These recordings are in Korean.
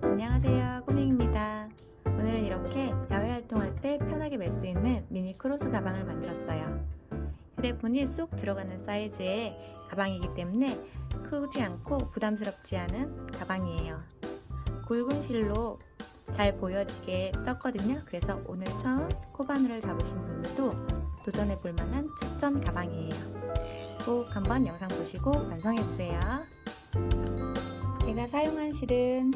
안녕하세요, 꼬맹입니다. 오늘은 이렇게 야외 활동할 때 편하게 멜 수 있는 미니 크로스 가방을 만들었어요. 휴대폰이 쏙 들어가는 사이즈의 가방이기 때문에 크지 않고 부담스럽지 않은 가방이에요. 굵은 실로 잘 보여지게 떴거든요. 그래서 오늘 처음 코바늘을 잡으신 분들도 도전해 볼 만한 추천 가방이에요. 꼭 한번 영상 보시고 완성해주세요. 제가 사용한 실은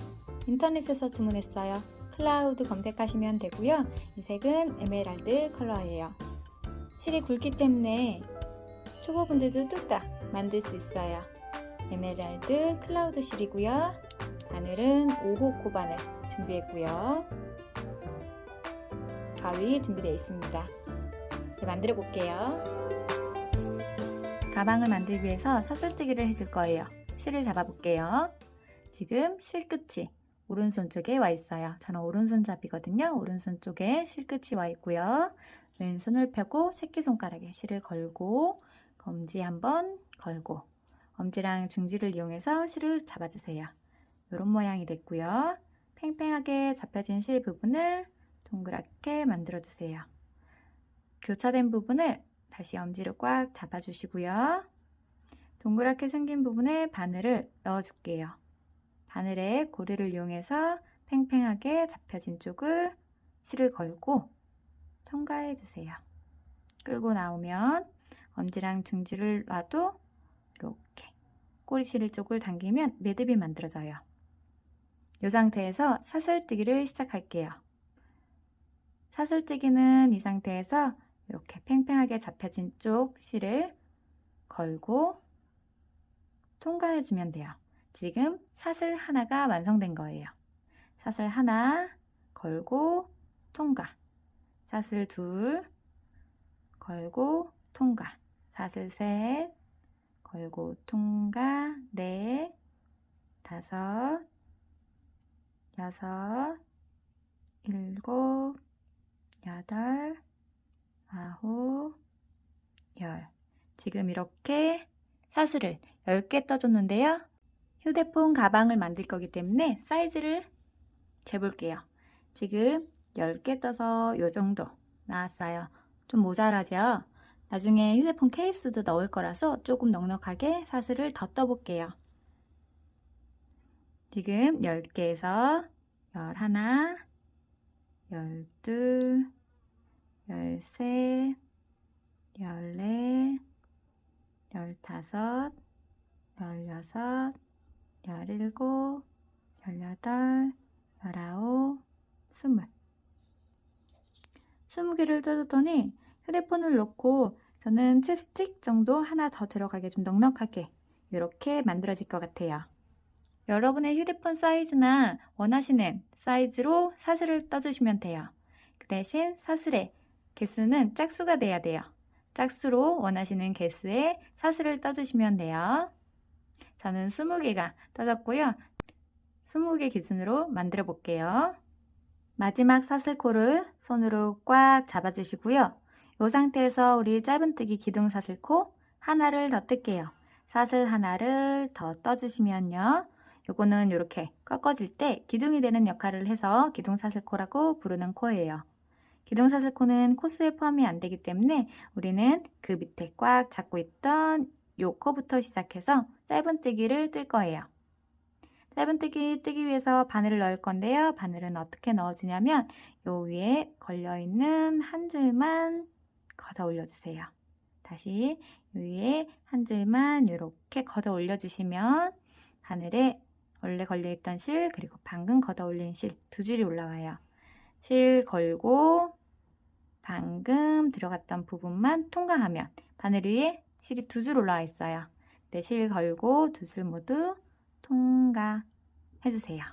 인터넷에서 주문했어요. 클라우드 검색하시면 되고요. 이 색은 에메랄드 컬러예요. 실이 굵기 때문에 초보분들도 뚝딱 만들 수 있어요. 에메랄드 클라우드 실이고요. 바늘은 5호 코바늘 준비했고요. 가위 준비되어 있습니다. 이제 만들어 볼게요. 가방을 만들기 위해서 사슬뜨기를 해줄 거예요. 실을 잡아 볼게요. 지금 실 끝이 오른손 쪽에 와 있어요. 저는 오른손잡이거든요. 오른손 쪽에 실 끝이 와 있고요. 왼손을 펴고 새끼손가락에 실을 걸고 검지 한번 걸고 엄지랑 중지를 이용해서 실을 잡아주세요. 이런 모양이 됐고요. 팽팽하게 잡혀진 실 부분을 동그랗게 만들어주세요. 교차된 부분을 다시 엄지로 꽉 잡아주시고요. 동그랗게 생긴 부분에 바늘을 넣어줄게요. 바늘에 고리를 이용해서 팽팽하게 잡혀진 쪽을 실을 걸고 통과해 주세요. 끌고 나오면 엄지랑 중지를 놔도 이렇게 꼬리실 쪽을 당기면 매듭이 만들어져요. 이 상태에서 사슬뜨기를 시작할게요. 사슬뜨기는 이 상태에서 이렇게 팽팽하게 잡혀진 쪽 실을 걸고 통과해 주면 돼요. 지금 사슬 하나가 완성된 거예요. 사슬 하나 걸고 통과, 사슬 둘 걸고 통과, 사슬 셋 걸고 통과, 넷, 다섯, 여섯, 일곱, 여덟, 아홉, 열. 지금 이렇게 사슬을 10개 떠줬는데요. 휴대폰 가방을 만들 거기 때문에 사이즈를 재볼게요. 지금 10개 떠서 이 정도 나왔어요. 좀 모자라죠? 나중에 휴대폰 케이스도 넣을 거라서 조금 넉넉하게 사슬을 더 떠볼게요. 지금 10개에서 11, 12, 13, 14, 15, 16, 17, 18, 19, 20. 20개를 떠줬더니 휴대폰을 넣고 저는 채스틱 정도 하나 더 들어가게 좀 넉넉하게 이렇게 만들어질 것 같아요. 여러분의 휴대폰 사이즈나 원하시는 사이즈로 사슬을 떠주시면 돼요. 그 대신 사슬의 개수는 짝수가 돼야 돼요. 짝수로 원하시는 개수의 사슬을 떠주시면 돼요. 저는 20개가 떠졌고요. 20개 기준으로 만들어 볼게요. 마지막 사슬코를 손으로 꽉 잡아주시고요. 이 상태에서 우리 짧은뜨기 기둥사슬코 하나를 더 뜰게요. 사슬 하나를 더 떠주시면요. 요거는 이렇게 꺾어질 때 기둥이 되는 역할을 해서 기둥사슬코라고 부르는 코예요. 기둥사슬코는 코스에 포함이 안 되기 때문에 우리는 그 밑에 꽉 잡고 있던 요 코부터 시작해서 짧은뜨기를 뜰 거예요. 짧은뜨기 뜨기 위해서 바늘을 넣을 건데요. 바늘은 어떻게 넣어주냐면 요 위에 걸려있는 한 줄만 걷어 올려주세요. 다시 요 위에 한 줄만 이렇게 걷어 올려주시면 바늘에 원래 걸려있던 실 그리고 방금 걷어 올린 실 두 줄이 올라와요. 실 걸고 방금 들어갔던 부분만 통과하면 바늘 위에 실이 두 줄 올라와 있어요. 네, 실 걸고 두 줄 모두 통과 해주세요.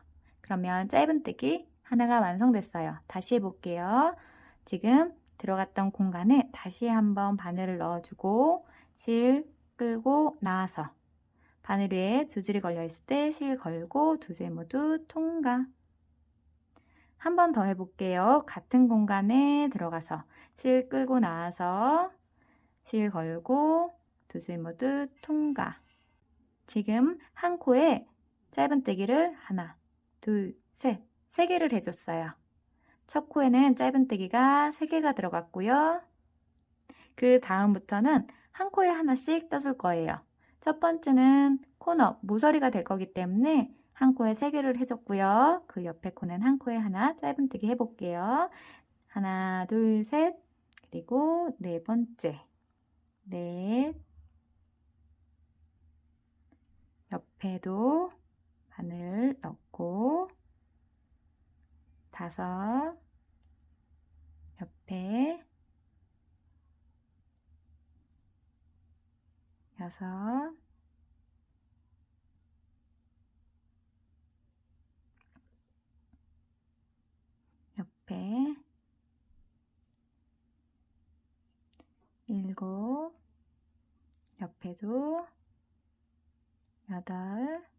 그러면 짧은뜨기 하나가 완성됐어요. 다시 해볼게요. 지금 들어갔던 공간에 다시 한번 바늘을 넣어주고 실 끌고 나와서 바늘 위에 두 줄이 걸려 있을 때 실 걸고 두 줄 모두 통과. 한 번 더 해볼게요. 같은 공간에 들어가서 실 끌고 나와서 실 걸고 두 줄 모두 통과. 지금 한 코에 짧은뜨기를 하나, 둘, 셋, 3개를 해줬어요. 첫 코에는 짧은뜨기가 3개가 들어갔고요. 그 다음부터는 한 코에 하나씩 떠줄 거예요. 첫 번째는 코너, 모서리가 될 거기 때문에 한 코에 3개를 해줬고요. 그 옆에 코는 한 코에 하나 짧은뜨기 해볼게요. 하나, 둘, 셋, 그리고 네 번째, 넷, 옆에도 바늘 넣고 5, 옆에 6, 옆에 7, 옆에도 8,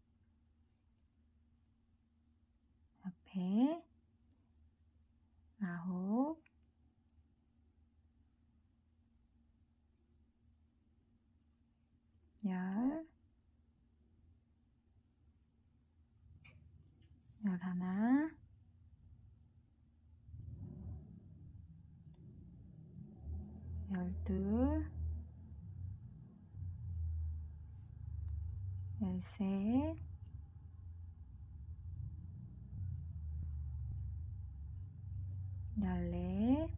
옆에 9, 10, 11, 12,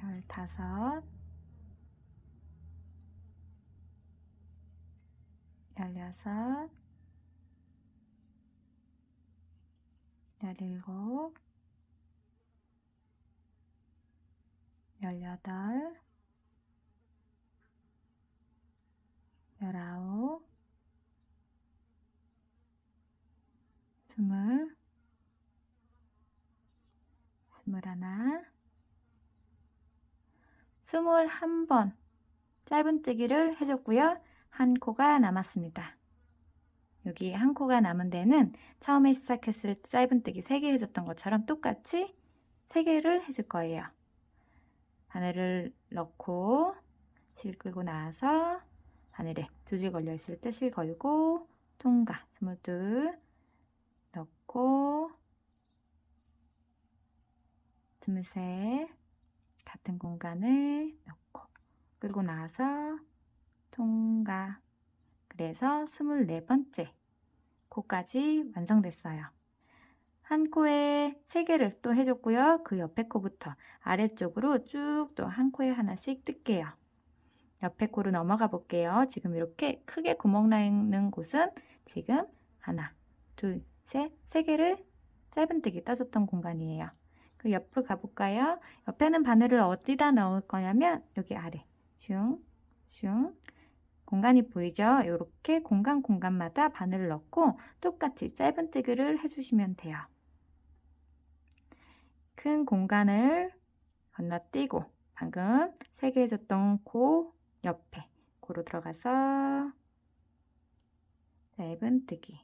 13, 14, 15, 16, 17, 18, 19, 20, 21, 21번 짧은뜨기를 해줬고요. 한 코가 남았습니다. 여기 한 코가 남은 데는 처음에 시작했을 때 짧은뜨기 3개 해줬던 것처럼 똑같이 3개를 해줄 거예요. 바늘을 넣고 실 끄고 나서 바늘에 2줄 걸려 있을 때 실 걸고 통과 22 넣고 23 같은 공간을 넣고 끌고 나서 통과. 그래서 24번째 코까지 완성됐어요. 한 코에 3개를 또 해줬고요. 그 옆에 코부터 아래쪽으로 쭉 또 한 코에 하나씩 뜰게요. 옆에 코로 넘어가 볼게요. 지금 이렇게 크게 구멍 나는 곳은 지금 하나, 둘, 셋, 3개를 짧은뜨기 떠줬던 공간이에요. 그 옆으로 가볼까요? 옆에는 바늘을 어디다 넣을 거냐면 여기 아래 슝, 슝 공간이 보이죠? 이렇게 공간마다 바늘을 넣고 똑같이 짧은뜨기를 해주시면 돼요. 큰 공간을 건너뛰고 방금 3개 해줬던 코 옆에 코로 들어가서 짧은뜨기.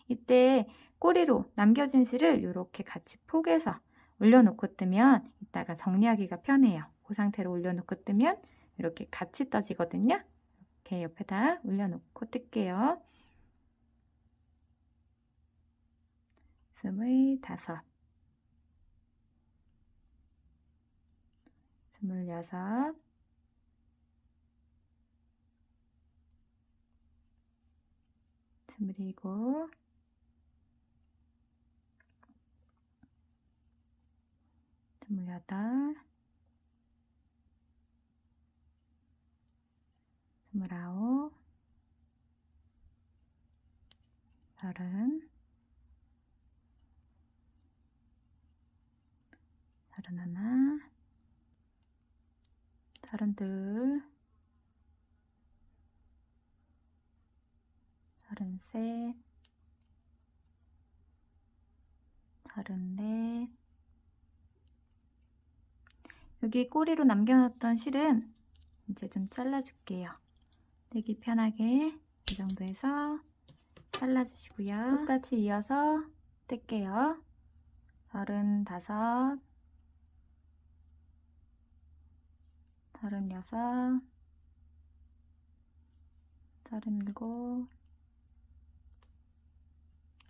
이때 꼬리로 남겨진 실을 이렇게 같이 포개서 올려놓고 뜨면 이따가 정리하기가 편해요. 그 상태로 올려놓고 뜨면 이렇게 같이 떠지거든요. 이렇게 옆에다 올려놓고 뜰게요. 25, 26, 27, 28, 29, 30, 31, 32, 33, 34. 여기 꼬리로 남겨놨던 실은 이제 좀 잘라줄게요. 떼기 편하게 이 정도에서 잘라주시고요. 똑같이 이어서 뗄게요. 35, 36, 37,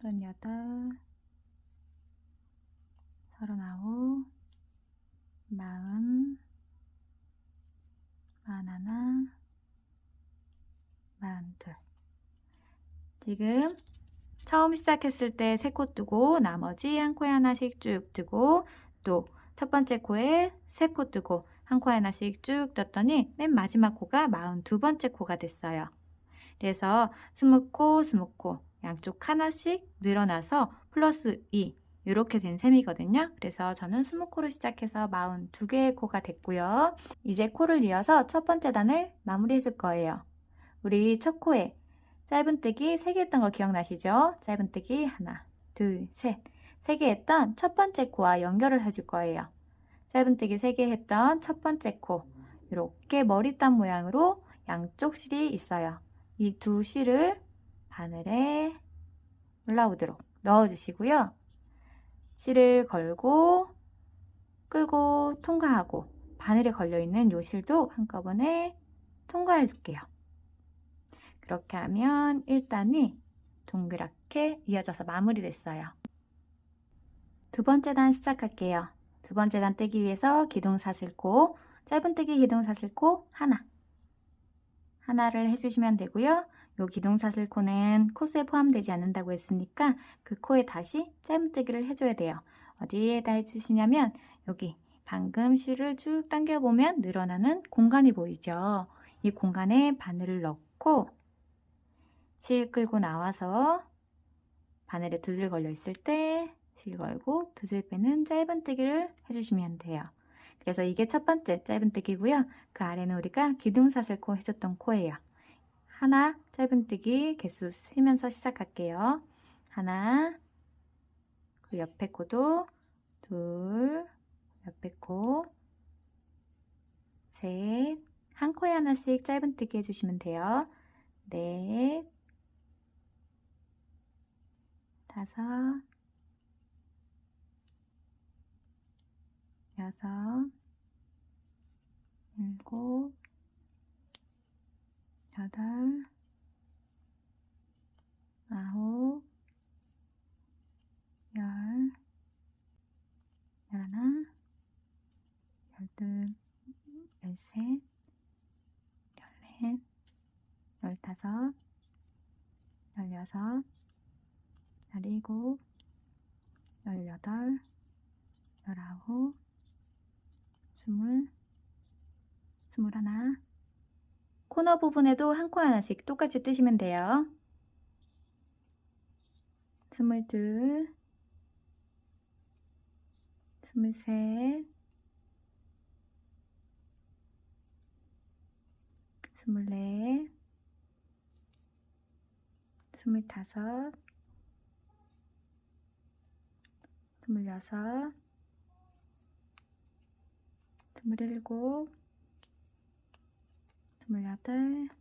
38, 39, 40, 41, 42. 지금 처음 시작했을 때 3코 뜨고 나머지 한 코에 하나씩 쭉 뜨고 또 첫 번째 코에 3코 뜨고 한 코에 하나씩 쭉 떴더니 맨 마지막 코가 42번째 코가 됐어요. 그래서 20코, 20코 양쪽 하나씩 늘어나서 플러스 2 이렇게 된 셈이거든요. 그래서 저는 20코를 시작해서 42개의 코가 됐고요. 이제 코를 이어서 첫 번째 단을 마무리해 줄 거예요. 우리 첫 코에 짧은뜨기 3개 했던 거 기억나시죠? 짧은뜨기 하나, 둘, 셋. 3개 했던 첫 번째 코와 연결을 해줄 거예요. 짧은뜨기 3개 했던 첫 번째 코. 이렇게 머리땀 모양으로 양쪽 실이 있어요. 이 두 실을 바늘에 올라오도록 넣어주시고요. 실을 걸고 끌고 통과하고 바늘에 걸려있는 요 실도 한꺼번에 통과해 줄게요. 그렇게 하면 1단이 동그랗게 이어져서 마무리됐어요. 두 번째 단 시작할게요. 두 번째 단 떼기 위해서 기둥사슬코, 짧은뜨기 기둥사슬코 하나를 해주시면 되고요. 요 기둥사슬코는 코스에 포함되지 않는다고 했으니까 그 코에 다시 짧은뜨기를 해줘야 돼요. 어디에다 해주시냐면 여기 방금 실을 쭉 당겨보면 늘어나는 공간이 보이죠. 이 공간에 바늘을 넣고 실 끌고 나와서 바늘에 두들 걸려 있을 때 실 걸고 두들 빼는 짧은뜨기를 해주시면 돼요. 그래서 이게 첫 번째 짧은뜨기고요. 그 아래는 우리가 기둥사슬코 해줬던 코예요. 하나 짧은뜨기 개수 세면서 시작할게요. 하나, 그 옆에 코도 둘, 옆에 코 셋, 한 코에 하나씩 짧은뜨기 해주시면 돼요. 넷, 다섯, 여섯, 일곱, 여덟, 아홉, 열, 열하나, 열둘, 열셋, 열넷, 열다섯, 열여섯, 열일곱, 열여덟, 열아홉, 스물하나. 코너 부분에도 한 코 하나씩 똑같이 뜨시면 돼요. 22, 23, 24, 25, 26, 27, 28, 29, 30,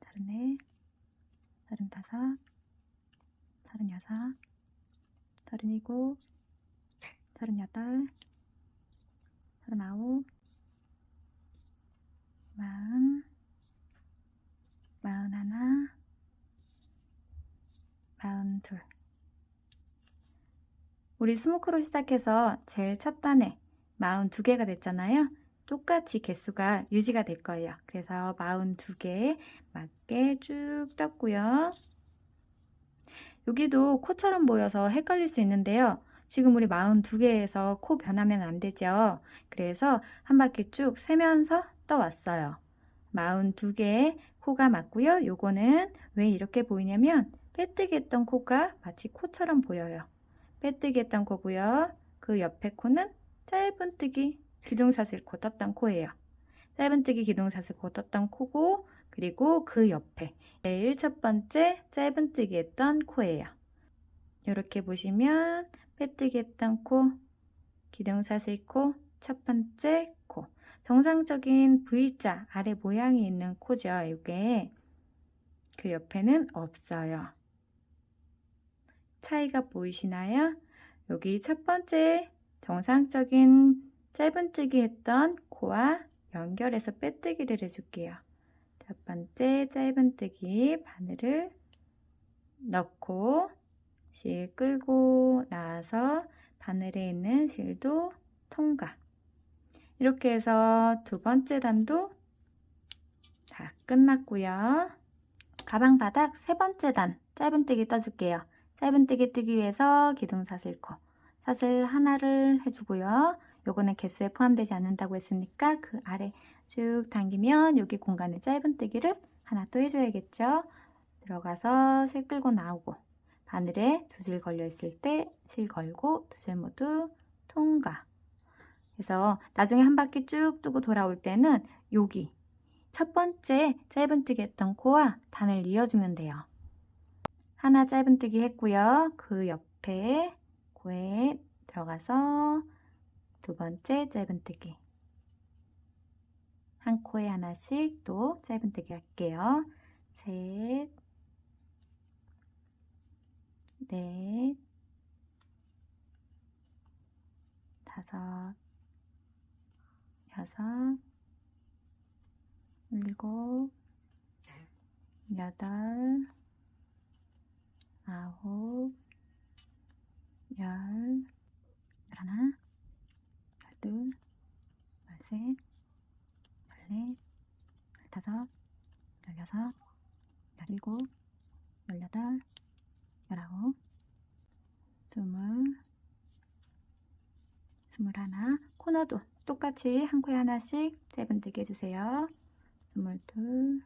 31, 32, 33, 34, 35, 36, 37, 38, 39, 40, 41, 42. 우리 20코로 시작해서 제일 첫 단에 42개가 됐잖아요. 똑같이 개수가 유지가 될 거예요. 그래서 42개에 맞게 쭉 떴고요. 여기도 코처럼 보여서 헷갈릴 수 있는데요. 지금 우리 42개에서 코 변하면 안 되죠. 그래서 한 바퀴 쭉 세면서 떠왔어요. 42개의 코가 맞고요. 요거는 왜 이렇게 보이냐면 빼뜨기 했던 코가 마치 코처럼 보여요. 빼뜨기 했던 코고요. 그 옆에 코는 짧은뜨기 기둥사슬코 떴던 코예요. 짧은뜨기 기둥사슬코 떴던 코고 그리고 그 옆에 제일 첫 번째 짧은뜨기 했던 코예요. 이렇게 보시면 빼뜨기 했던 코, 기둥사슬코, 첫 번째 코. 정상적인 V자 아래 모양이 있는 코죠. 이게 그 옆에는 없어요. 차이가 보이시나요? 여기 첫 번째 정상적인 짧은뜨기 했던 코와 연결해서 빼뜨기를 해줄게요. 첫 번째 짧은뜨기 바늘을 넣고 실 끌고 나와서 바늘에 있는 실도 통과. 이렇게 해서 두 번째 단도 다 끝났고요. 가방 바닥 세 번째 단 짧은뜨기 떠줄게요. 짧은뜨기 뜨기 위해서 기둥사슬코 사슬 하나를 해주고요. 요거는 개수에 포함되지 않는다고 했으니까 그 아래 쭉 당기면 여기 공간에 짧은뜨기를 하나 또 해줘야겠죠. 들어가서 실 끌고 나오고 바늘에 두 줄 걸려 있을 때 실 걸고 두 줄 모두 통과. 그래서 나중에 한 바퀴 쭉 뜨고 돌아올 때는 여기 첫 번째 짧은뜨기 했던 코와 단을 이어주면 돼요. 하나 짧은뜨기 했고요. 그 옆에 코에 들어가서 두 번째 짧은뜨기. 한 코에 하나씩 또 짧은뜨기 할게요. 셋, 넷, 다섯, 여섯, 일곱, 여덟, 아홉, 열, 열하나, 열둘, 열셋, 열넷, 열다섯, 열여섯, 열일곱, 열여덟, 열아홉, 스물, 스물하나. 코너도 똑같이 한 코에 하나씩 짧은뜨기 해주세요. 스물둘,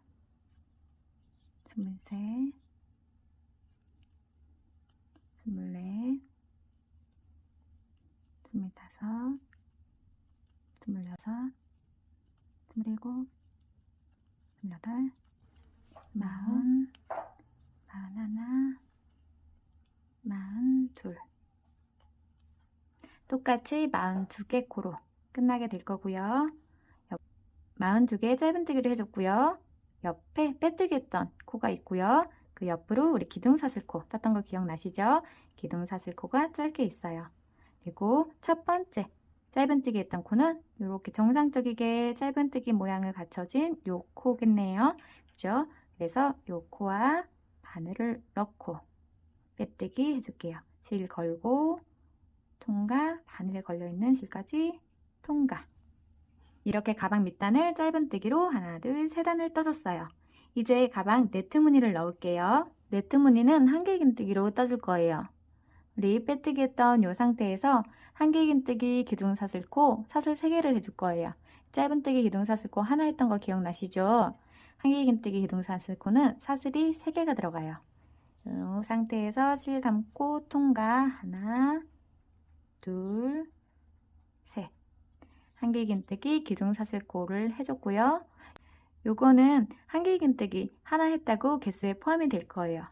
스물셋, 스물넷, 스물다섯, 스물여섯, 스물일곱, 스물여덟, 마흔, 마흔하나, 마흔둘. 똑같이 42개 코로 끝나게 될 거고요. 42개 짧은뜨기를 해줬고요. 옆에 빼뜨기 했던 코가 있고요. 그 옆으로 우리 기둥사슬코 떴던 거 기억나시죠? 기둥사슬코가 짧게 있어요. 그리고 첫 번째 짧은뜨기 했던 코는 이렇게 정상적이게 짧은뜨기 모양을 갖춰진 요 코겠네요. 그죠? 그래서 요 코와 바늘을 넣고 빼뜨기 해줄게요. 실 걸고 통과, 바늘에 걸려있는 실까지 통과. 이렇게 가방 밑단을 짧은뜨기로 하나, 둘, 세 단을 떠줬어요. 이제 가방 네트 무늬를 넣을게요. 네트 무늬는 한길긴뜨기로 떠줄 거예요. 우리 빼뜨기 했던 이 상태에서 한길긴뜨기 기둥사슬코 사슬 3개를 해줄 거예요. 짧은뜨기 기둥사슬코 하나 했던 거 기억나시죠? 한길긴뜨기 기둥사슬코는 사슬이 3개가 들어가요. 이 상태에서 실 감고 통과 하나, 둘, 셋. 한길긴뜨기 기둥사슬코를 해줬고요. 요거는 한길긴뜨기 하나 했다고 개수에 포함이 될 거예요.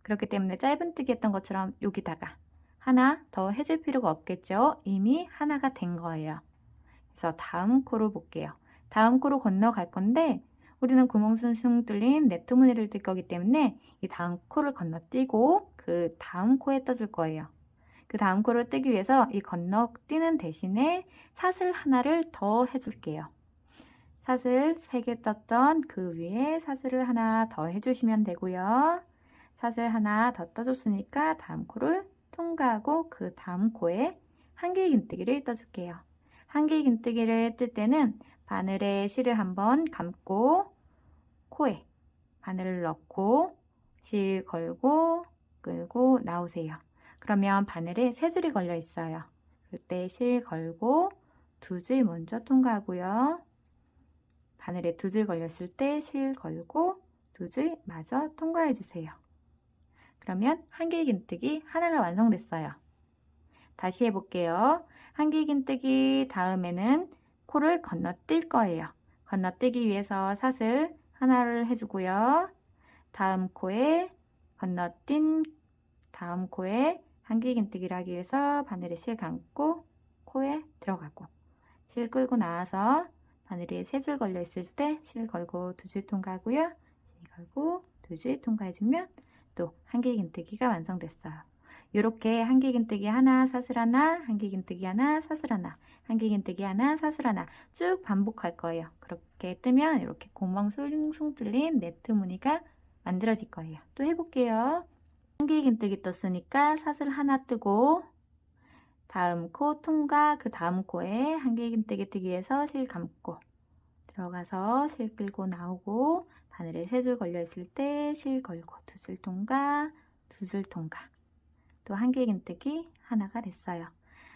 그렇기 때문에 짧은뜨기 했던 것처럼 여기다가 하나 더 해줄 필요가 없겠죠. 이미 하나가 된 거예요. 그래서 다음 코로 볼게요. 다음 코로 건너갈 건데 우리는 구멍 숭숭 뚫린 네트 무늬를 뜰 거기 때문에 이 다음 코를 건너뛰고 그 다음 코에 떠줄 거예요. 그 다음 코를 뜨기 위해서 이 건너뛰는 대신에 사슬 하나를 더 해줄게요. 사슬 3개 떴던 그 위에 사슬을 하나 더 해주시면 되고요. 사슬 하나 더 떠줬으니까 다음 코를 통과하고 그 다음 코에 한길긴뜨기를 떠줄게요. 한길긴뜨기를 뜰 때는 바늘에 실을 한번 감고 코에 바늘을 넣고 실 걸고 끌고 나오세요. 그러면 바늘에 3줄이 걸려 있어요. 그때 실 걸고 2줄 먼저 통과하고요. 바늘에 2줄 걸렸을 때 실 걸고 2줄 마저 통과해 주세요. 그러면 한길긴뜨기 하나가 완성됐어요. 다시 해볼게요. 한길긴뜨기 다음에는 코를 건너뛸 거예요. 건너뛰기 위해서 사슬 하나를 해주고요. 다음 코에 건너뛴 다음 코에 한길긴뜨기를 하기 위해서 바늘에 실 감고 코에 들어가고 실 끌고 나와서 바늘에 3줄 걸려 있을 때 실 걸고 2줄 통과하고요. 실 걸고 두 줄 통과해주면 또 한길긴뜨기가 완성됐어요. 이렇게 한길긴뜨기 하나, 사슬 하나, 한길긴뜨기 하나, 사슬 하나, 한길긴뜨기 하나, 사슬 하나 쭉 반복할 거예요. 그렇게 뜨면 이렇게 구멍 숭숭 뚫린 네트 무늬가 만들어질 거예요. 또 해볼게요. 한길긴뜨기 떴으니까 사슬 하나 뜨고 다음 코 통과, 그 다음 코에 한길긴뜨기 뜨기 위해서 실 감고 들어가서 실 끌고 나오고 바늘에 세 줄 걸려 있을 때 실 걸고 두 줄 통과, 두 줄 통과. 또 한길긴뜨기 하나가 됐어요.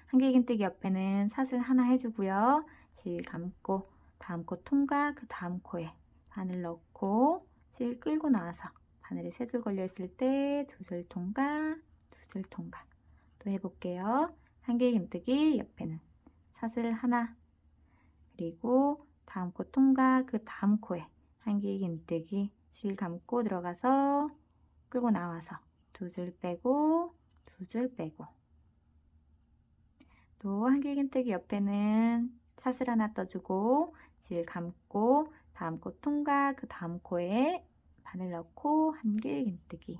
한길긴뜨기 옆에는 사슬 하나 해주고요. 실 감고 다음 코 통과, 그 다음 코에 바늘 넣고 실 끌고 나와서 바늘에 세 줄 걸려 있을 때 두 줄 통과, 두 줄 통과. 또 해볼게요. 한길긴뜨기 옆에는 사슬 하나, 그리고 다음 코 통과, 그 다음 코에 한길긴뜨기 실 감고 들어가서 끌고 나와서 두 줄 빼고 두 줄 빼고, 또 한길긴뜨기 옆에는 사슬 하나 떠주고 실 감고 다음 코 통과, 그 다음 코에 바늘 넣고 한길긴뜨기,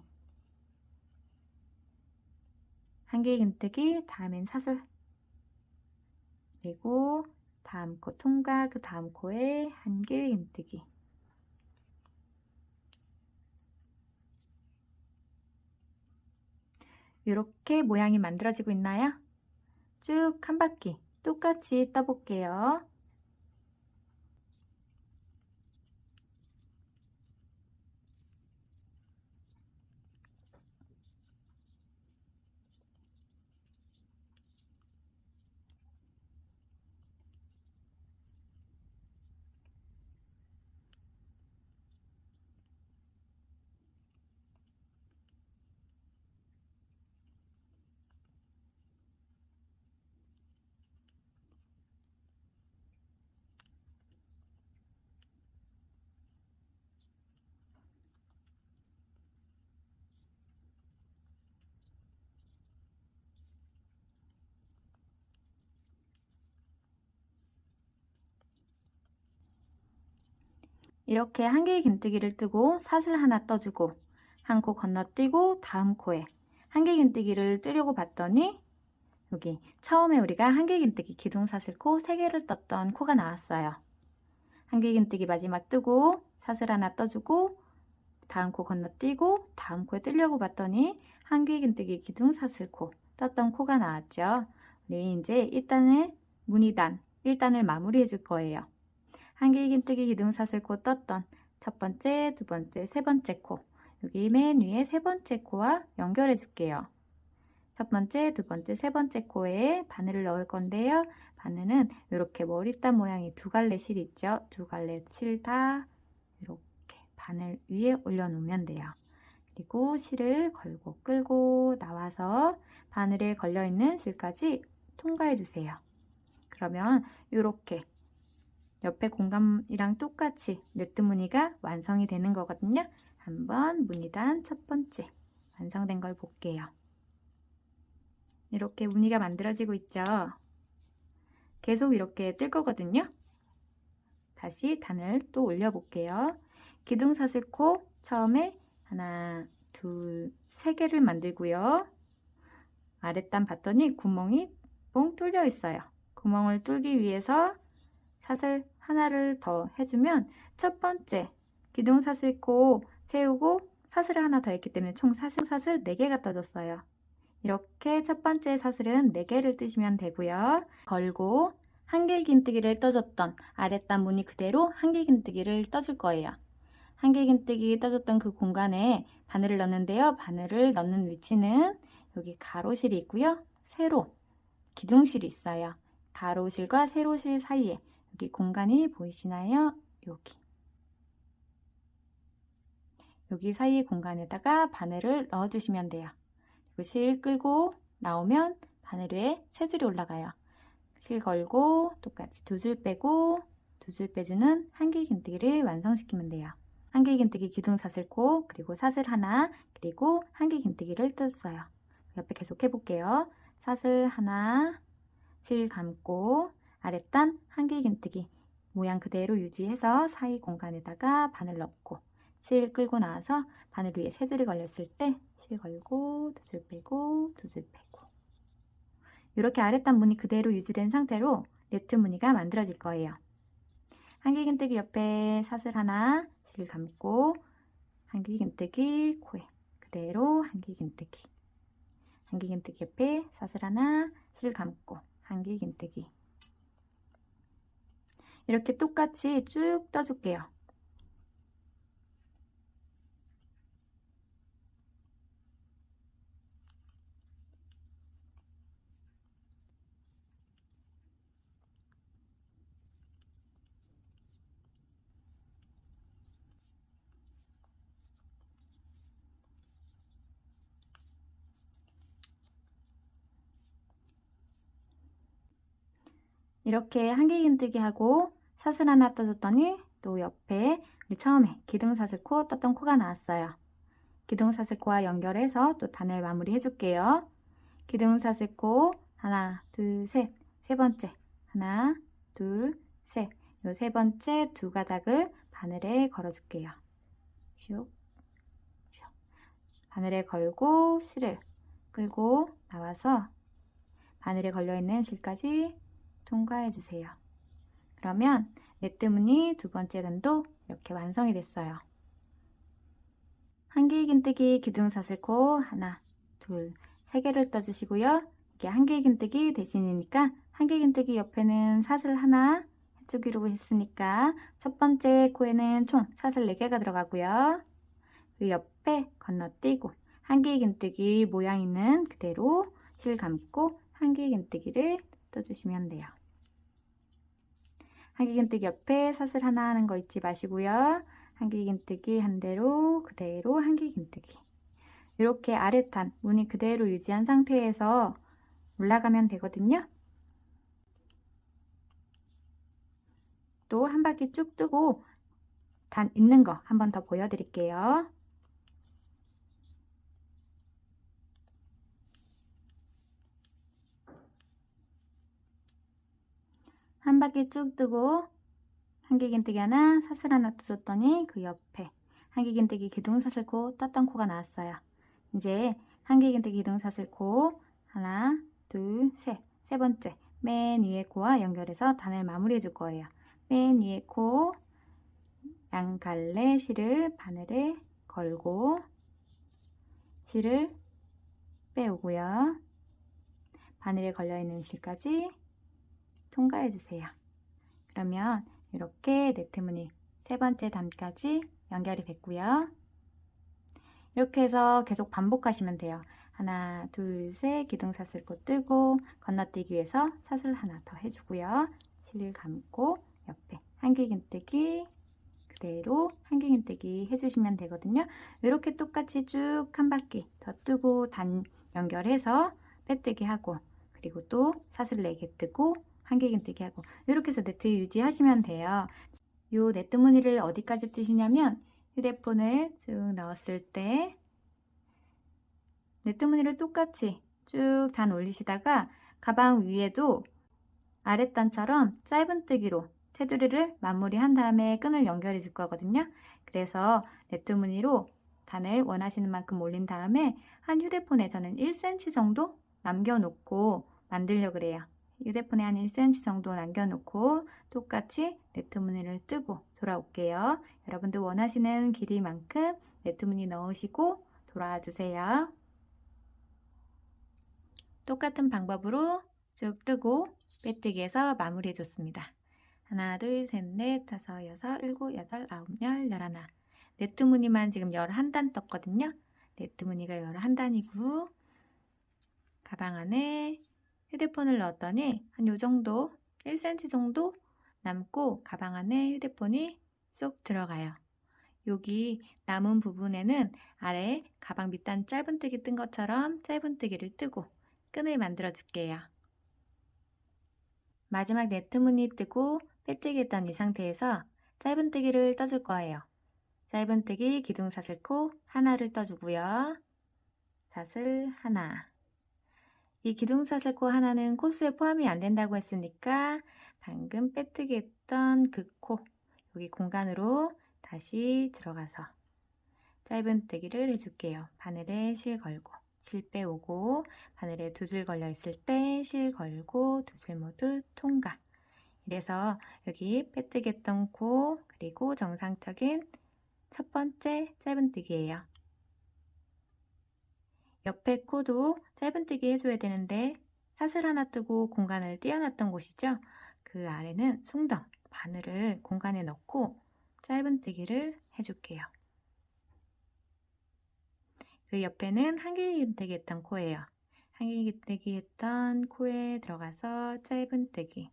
한길긴뜨기 다음엔 사슬, 그리고 다음 코 통과, 그 다음 코에 한길긴뜨기. 이렇게 모양이 만들어지고 있나요? 쭉 한 바퀴 똑같이 떠볼게요. 이렇게 한길긴뜨기를 뜨고 사슬 하나 떠주고 한 코 건너뛰고 다음 코에 한길긴뜨기를 뜨려고 봤더니 여기 처음에 우리가 한길긴뜨기 기둥사슬코 3개를 떴던 코가 나왔어요. 한길긴뜨기 마지막 뜨고 사슬 하나 떠주고 다음 코 건너뛰고 다음 코에 뜨려고 봤더니 한길긴뜨기 기둥사슬코 떴던 코가 나왔죠. 우리 이제 일단은 무늬단 1단을 마무리해 줄 거예요. 한길긴뜨기 기둥사슬코 떴던 첫 번째, 두 번째, 세 번째 코, 여기 맨 위에 세 번째 코와 연결해 줄게요. 첫 번째, 두 번째, 세 번째 코에 바늘을 넣을 건데요. 바늘은 이렇게 머리단 모양의 두 갈래 실 있죠? 두 갈래 실 다 이렇게 바늘 위에 올려놓으면 돼요. 그리고 실을 걸고 끌고 나와서 바늘에 걸려있는 실까지 통과해 주세요. 그러면 이렇게 옆에 공간이랑 똑같이 네트 무늬가 완성이 되는 거거든요. 한번 무늬단 첫 번째 완성된 걸 볼게요. 이렇게 무늬가 만들어지고 있죠. 계속 이렇게 뜰 거거든요. 다시 단을 또 올려 볼게요. 기둥사슬코 처음에 하나, 둘, 세 개를 만들고요. 아랫단 봤더니 구멍이 뻥 뚫려 있어요. 구멍을 뚫기 위해서 사슬 하나를 더 해주면 첫 번째 기둥사슬코 세우고 사슬을 하나 더 했기 때문에 총 사슬 4개가 떠졌어요. 이렇게 첫 번째 사슬은 4개를 뜨시면 되고요. 걸고 한길긴뜨기를 떠줬던 아랫단 무늬 그대로 한길긴뜨기를 떠줄 거예요. 한길긴뜨기 떠줬던 그 공간에 바늘을 넣는데요. 바늘을 넣는 위치는 여기 가로실이 있고요. 세로 기둥실이 있어요. 가로실과 세로실 사이에 여기 공간이 보이시나요? 여기 사이 공간에다가 바늘을 넣어주시면 돼요. 그리고 실 끌고 나오면 바늘 위에 세 줄이 올라가요. 실 걸고 똑같이 두 줄 빼고 두 줄 빼주는 한길긴뜨기를 완성시키면 돼요. 한길긴뜨기 기둥사슬코 그리고 사슬 하나 그리고 한길긴뜨기를 떠줬어요. 옆에 계속 해볼게요. 사슬 하나 실 감고 아랫단 한길긴뜨기 모양 그대로 유지해서 사이 공간에다가 바늘 넣고 실 끌고 나와서 바늘 위에 세 줄이 걸렸을 때 실 걸고 두 줄 빼고 두 줄 빼고 이렇게 아랫단 무늬 그대로 유지된 상태로 네트 무늬가 만들어질 거예요. 한길긴뜨기 옆에 사슬 하나 실 감고 한길긴뜨기 코에 그대로 한길긴뜨기 한길긴뜨기 옆에 사슬 하나 실 감고 한길긴뜨기 이렇게 똑같이 쭉 떠줄게요. 이렇게 한길긴뜨기 하고 사슬 하나 떠줬더니 또 옆에 우리 처음에 기둥사슬코 떴던 코가 나왔어요. 기둥사슬코와 연결해서 또 단을 마무리 해줄게요. 기둥사슬코 하나 둘 셋 세 번째 하나 둘 셋 요 세 번째 두 가닥을 바늘에 걸어줄게요. 슉, 슉. 바늘에 걸고 실을 끌고 나와서 바늘에 걸려있는 실까지 통과해 주세요. 그러면 네트 무늬 두 번째 단도 이렇게 완성이 됐어요. 한길긴뜨기 기둥사슬코 하나 둘 세 개를 떠주시고요. 이게 한길긴뜨기 대신이니까 한길긴뜨기 옆에는 사슬 하나 해주기로 했으니까 첫 번째 코에는 총 사슬 4개가 들어가고요. 그 옆에 건너뛰고 한길긴뜨기 모양 있는 그대로 실 감고 한길긴뜨기를 떠주시면 돼요. 한길긴뜨기 옆에 사슬 하나 하는 거 잊지 마시고요. 한길긴뜨기 한 대로 그대로 한길긴뜨기 이렇게 아랫단 무늬 그대로 유지한 상태에서 올라가면 되거든요. 또 한 바퀴 쭉 뜨고 단 있는 거 한 번 더 보여드릴게요. 한 바퀴 쭉 뜨고 한길긴뜨기 하나 사슬 하나 떠줬더니 그 옆에 한길긴뜨기 기둥사슬코 떴던 코가 나왔어요. 이제 한길긴뜨기 기둥사슬코 하나 둘 셋 세 번째 맨 위에 코와 연결해서 단을 마무리해 줄 거예요. 맨 위에 코 양갈래 실을 바늘에 걸고 실을 빼오고요. 바늘에 걸려있는 실까지 통과해 주세요. 그러면 이렇게 네트 무늬 세 번째 단까지 연결이 됐고요. 이렇게 해서 계속 반복하시면 돼요. 하나, 둘, 셋 기둥사슬코 뜨고 건너뛰기 위해서 사슬 하나 더 해주고요. 실 감고 옆에 한길긴뜨기 그대로 한길긴뜨기 해주시면 되거든요. 이렇게 똑같이 쭉 한 바퀴 더 뜨고 단 연결해서 빼뜨기 하고 그리고 또 사슬 4개 뜨고 한길긴뜨기 하고 이렇게 해서 네트 유지하시면 돼요. 이 네트 무늬를 어디까지 뜨시냐면 휴대폰을 쭉 넣었을 때 네트 무늬를 똑같이 쭉 단 올리시다가 가방 위에도 아랫단처럼 짧은뜨기로 테두리를 마무리한 다음에 끈을 연결해 줄 거거든요. 그래서 네트 무늬로 단을 원하시는 만큼 올린 다음에 한 휴대폰에 저는 1cm 정도 남겨놓고 만들려고 그래요. 휴대폰에 한 1cm 정도 남겨놓고 똑같이 네트 무늬를 뜨고 돌아올게요. 여러분들 원하시는 길이만큼 네트 무늬 넣으시고 돌아와 주세요. 똑같은 방법으로 쭉 뜨고 빼뜨기해서 마무리해 줬습니다. 하나, 둘, 셋, 넷, 다섯, 여섯, 일곱, 여덟, 아홉, 열, 열하나. 네트 무늬만 지금 11단 떴거든요. 네트 무늬가 11단이고 가방 안에 휴대폰을 넣었더니 한 요 정도 1cm 정도 남고 가방 안에 휴대폰이 쏙 들어가요. 여기 남은 부분에는 아래 가방 밑단 짧은뜨기 뜬 것처럼 짧은뜨기를 뜨고 끈을 만들어 줄게요. 마지막 네트 무늬 뜨고 빼뜨기 했던 이 상태에서 짧은뜨기를 떠줄 거예요. 짧은뜨기 기둥사슬코 하나를 떠주고요. 사슬 하나. 이 기둥사슬코 하나는 코스에 포함이 안 된다고 했으니까 방금 빼뜨기 했던 그 코, 여기 공간으로 다시 들어가서 짧은뜨기를 해줄게요. 바늘에 실 걸고 실 빼오고 바늘에 두 줄 걸려 있을 때 실 걸고 두 줄 모두 통과. 이래서 여기 빼뜨기 했던 코 그리고 정상적인 첫 번째 짧은뜨기예요. 옆에 코도 짧은뜨기 해줘야 되는데 사슬 하나 뜨고 공간을 띄워놨던 곳이죠. 그 아래는 숭덩, 바늘을 공간에 넣고 짧은뜨기를 해줄게요. 그 옆에는 한길긴뜨기 했던 코예요. 한길긴뜨기 했던 코에 들어가서 짧은뜨기.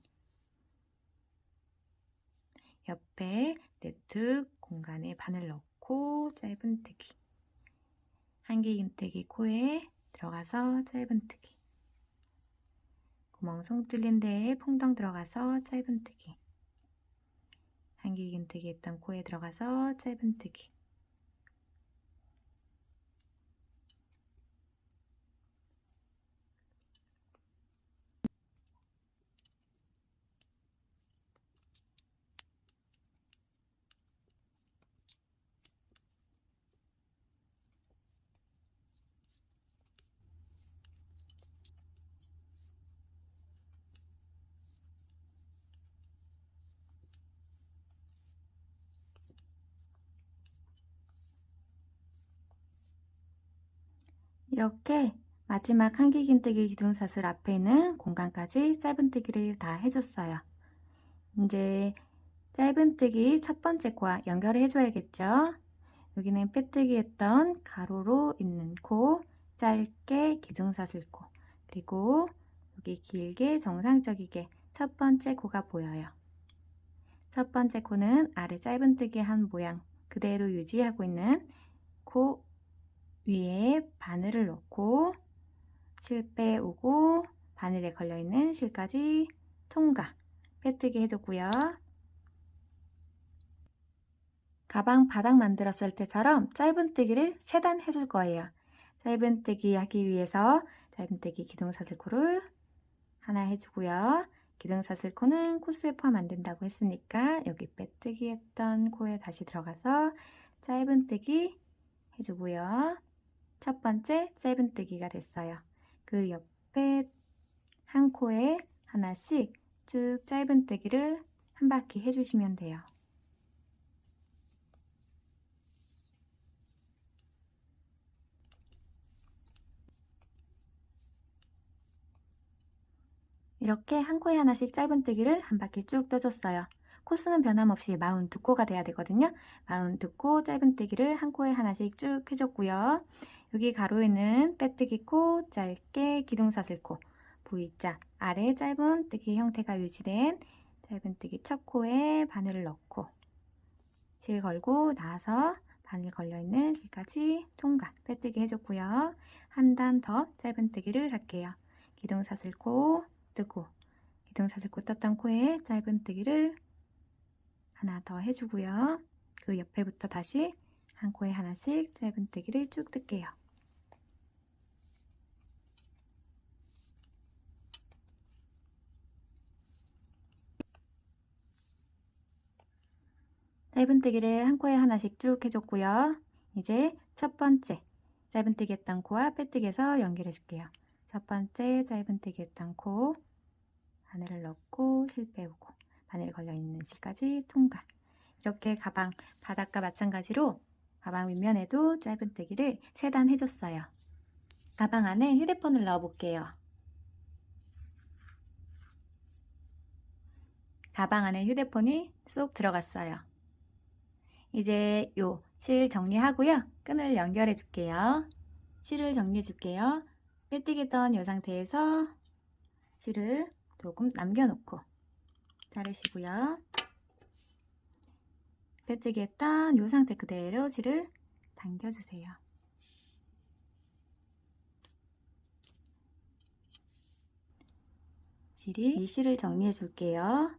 옆에 네트 공간에 바늘 넣고 짧은뜨기. 한길긴뜨기 코에 들어가서 짧은뜨기. 구멍 송 뚫린 데에 퐁덩 들어가서 짧은뜨기. 한길긴뜨기 했던 코에 들어가서 짧은뜨기. 이렇게 마지막 한길긴뜨기 기둥사슬 앞에 있는 공간까지 짧은뜨기를 다 해줬어요. 이제 짧은뜨기 첫 번째 코와 연결을 해줘야겠죠. 여기는 빼뜨기 했던 가로로 있는 코, 짧게 기둥사슬 코, 그리고 여기 길게 정상적이게 첫 번째 코가 보여요. 첫 번째 코는 아래 짧은뜨기 한 모양 그대로 유지하고 있는 코 위에 바늘을 넣고 실 빼오고 바늘에 걸려있는 실까지 통과. 빼뜨기 해줬고요. 가방 바닥 만들었을 때처럼 짧은뜨기를 3단 해줄 거예요. 짧은뜨기 하기 위해서 짧은뜨기 기둥사슬코를 하나 해주고요. 기둥사슬코는 코스에 포함 안 된다고 했으니까 여기 빼뜨기 했던 코에 다시 들어가서 짧은뜨기 해주고요. 첫 번째 짧은뜨기가 됐어요. 그 옆에 한 코에 하나씩 쭉 짧은뜨기를 한 바퀴 해주시면 돼요. 이렇게 한 코에 하나씩 짧은뜨기를 한 바퀴 쭉 떠줬어요. 코스는 변함없이 42코가 돼야 되거든요. 42코 짧은뜨기를 한 코에 하나씩 쭉 해줬고요. 여기 가로에는 빼뜨기 코, 짧게 기둥사슬코, V자, 아래 짧은뜨기 형태가 유지된 짧은뜨기 첫 코에 바늘을 넣고 실 걸고 나서 바늘 걸려있는 실까지 통과, 빼뜨기 해줬고요. 한 단 더 짧은뜨기를 할게요. 기둥사슬코 뜨고 기둥사슬코 떴던 코에 짧은뜨기를 하나 더 해주고요. 그 옆에부터 다시 한 코에 하나씩 짧은뜨기를 쭉 뜰게요. 짧은뜨기를 한 코에 하나씩 쭉 해줬고요. 이제 첫 번째 짧은뜨기 했던 코와 빼뜨기해서 연결해 줄게요. 첫 번째 짧은뜨기 했던 코 바늘을 넣고 실 빼오고 바늘 걸려있는 실까지 통과. 이렇게 가방 바닥과 마찬가지로 가방 윗면에도 짧은뜨기를 3단 해줬어요. 가방 안에 휴대폰을 넣어 볼게요. 가방 안에 휴대폰이 쏙 들어갔어요. 이제 요 실 정리하고요. 끈을 연결해 줄게요. 실을 정리해 줄게요. 빼뜨기 했던 이 상태에서 실을 조금 남겨놓고 자르시고요. 빼뜨기 했던 이 상태 그대로 실을 당겨주세요. 이 실을 정리해 줄게요.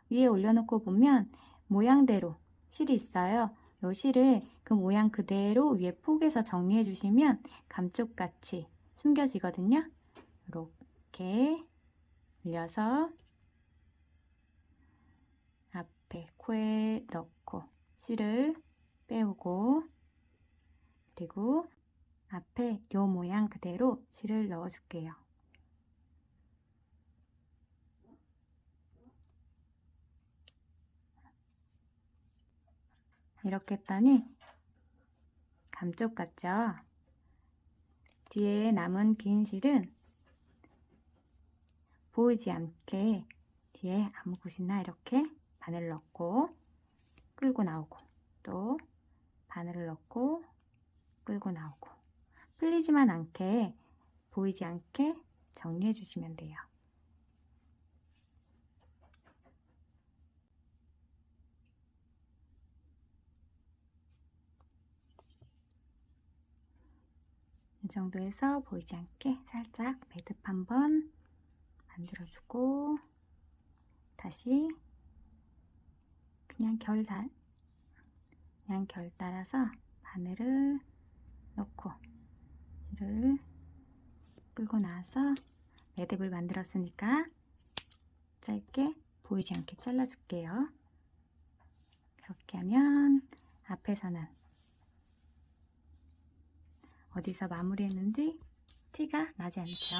위에 올려놓고 보면 모양대로 실이 있어요. 이 실을 그 모양 그대로 위에 폭에서 정리해 주시면 감쪽같이 숨겨지거든요. 이렇게 올려서 앞에 코에 넣고 실을 빼오고 그리고 앞에 요 모양 그대로 실을 넣어 줄게요. 이렇게 했더니 감쪽 같죠? 뒤에 남은 긴 실은 보이지 않게 뒤에 아무 곳이나 이렇게 바늘을 넣고 끌고 나오고, 또 바늘을 넣고 끌고 나오고, 풀리지만 않게, 보이지 않게 정리해 주시면 돼요. 이 정도에서 보이지 않게 살짝 매듭 한번 만들어주고, 다시 그냥 결 따라서 바늘을 넣고 실을 끌고 나와서 매듭을 만들었으니까 짧게 보이지 않게 잘라줄게요. 그렇게 하면 앞에서는 어디서 마무리했는지 티가 나지 않죠.